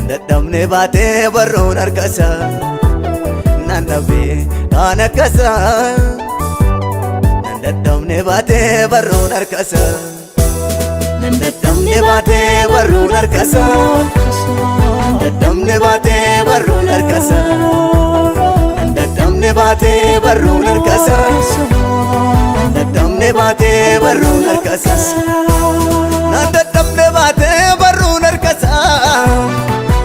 Nandadamne baate barruun harkasa nannabe kana kasa nandadamne baate barruun harkasa nandadamne baate barruun harkasa nandadamne baate barruun harkasa nandadamne baate barruun harkasa nandadamne baate barruun harkasa nandadamne baate barruun harkasa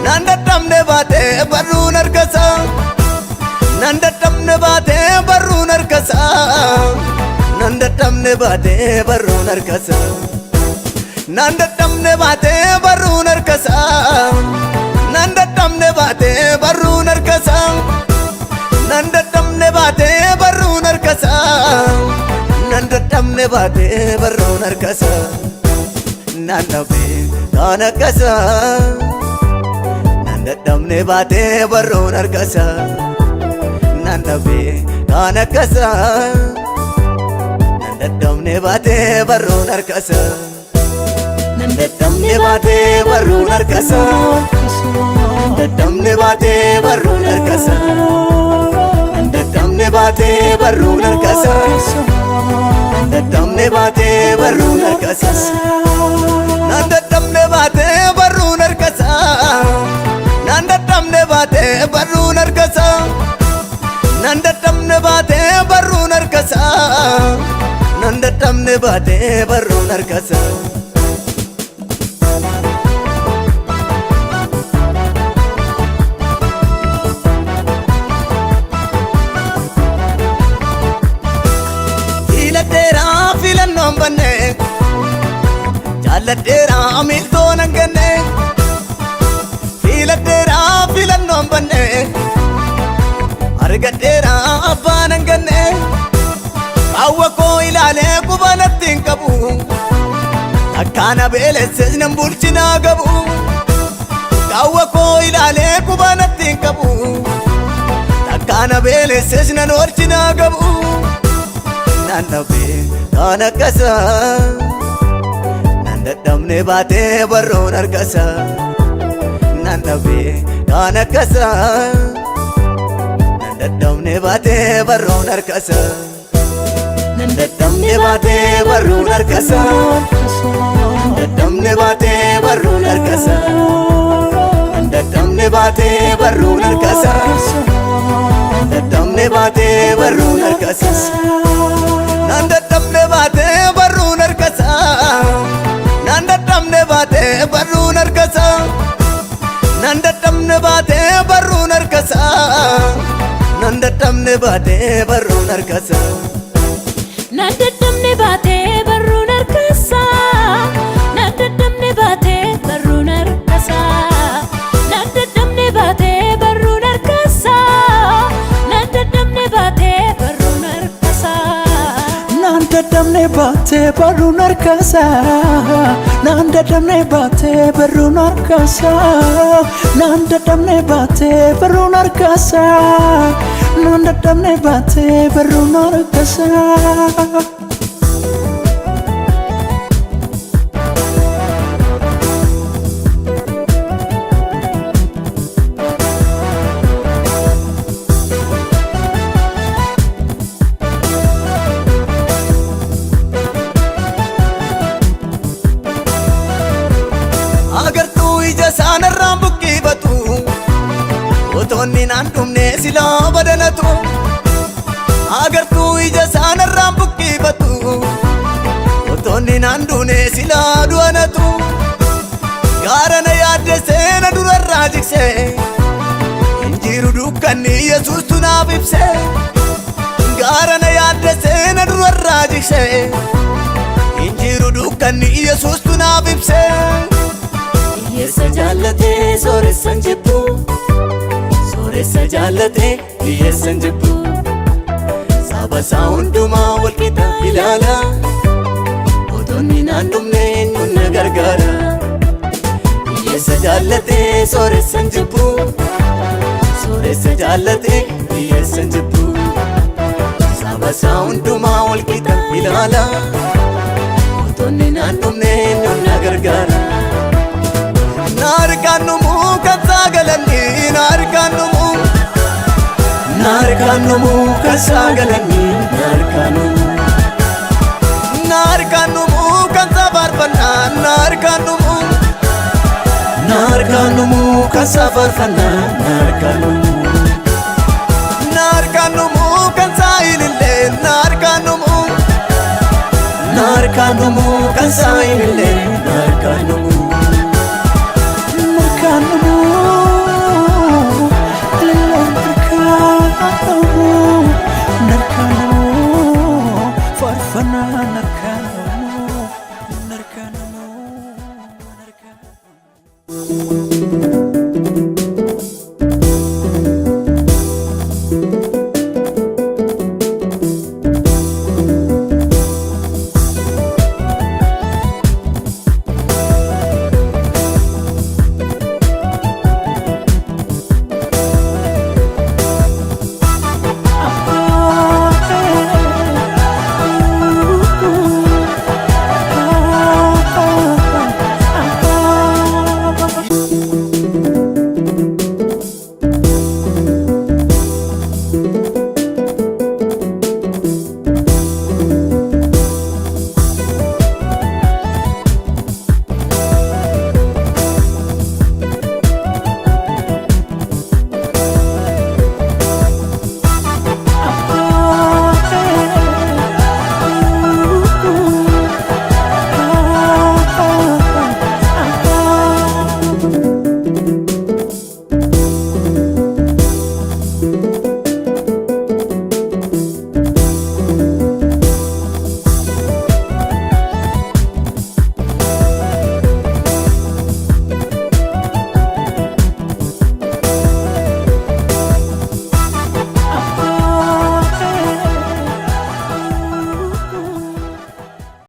nandadamne baate barruun harkasa nandadamne baate barruun harkasa nandadamne baate barruun harkasa nandadamne baate barruun harkasa nandadamne baate barruun harkasa nandadamne baate barruun harkasa nandadamne baate barruun harkasa nannabe kana kasa nandadamne baate barruun harkasa nannabe kana kasa nandadamne baate barruun harkasa nandadamne baate barruun harkasa nandadamne baate barruun harkasa nandadamne baate barruun harkasa nandadamne baate barruun harkasa nandadamne baate barruun harkasa nandadamne baate barruun harkasa nandadamne baate barruun harkasa nandadamne baate barruun harkasa filadheeraa filannoon banne jaalladheeraa miiltoon hanganne filadheeraa filannoon banne argadheeraa abbaan hanganne kaawwa koo ilaalee qubanatti hin qabu akkaana beelesses nan bulchinaa qabu kaawwa koo ilaalee qubanatti hin qabu akkaana beelesses nan oolchinaa qabu nannabe kana kasa nandadamne baate barruun harkasa nannabe kana kasa nandadamne baate barruun harkasa nandadamne baate barruun harkasa nandadamne baate barruun harkasa nandadamne baate barruun harkasa nandadamne baate barruun harkasa nandadamne baate barruun harkasa nandadamne baate barruun harkasa nandadamne baate barruun harkasa nandadamne baate barruun harkasa nandadamne baate barruun harkasa nandadamne baate barruun harkasa nandadamne baate barruun harkasa nandadamne baate barruun harkasa nandadamne baate barruun harkasa nandadamne baate barruun harkasa nandadamne baate barruun harkasa nandadamne baate barruun harkasa Otonni naan dhumne silaa badanatu agartuu ija isaanirraan buqqifatu Otonni naan dhumne silaa du'anatu gaara na yaaddessee na durarraa jiksee injiru dukkanni Yesuustu naaf ibsee gaara na yaaddessee na durarraa jiksee injiru dukkanni Yesuustu naaf ibsee Hiyyeessa jaallatee sooressan jibbu sooressa jaallatee hiyyeessan jibbu saba isaa hundumaa walqixa ilaala Otonni naan dhumne eenyuun na gargaara Hiyyeessa jaallatee sooressan jibbu sooressa jaallatee hiyyeessan jibbu saba isaa hundumaa walqixa ilaala Otonni naan dhumne eenyuun na gargaara Narkanumu kasagalani narkanumu kasagalani narkanumu kasafarfanna narkanumu kasafarfanna narkanumu kasailille narkanumu kasailille narkanumu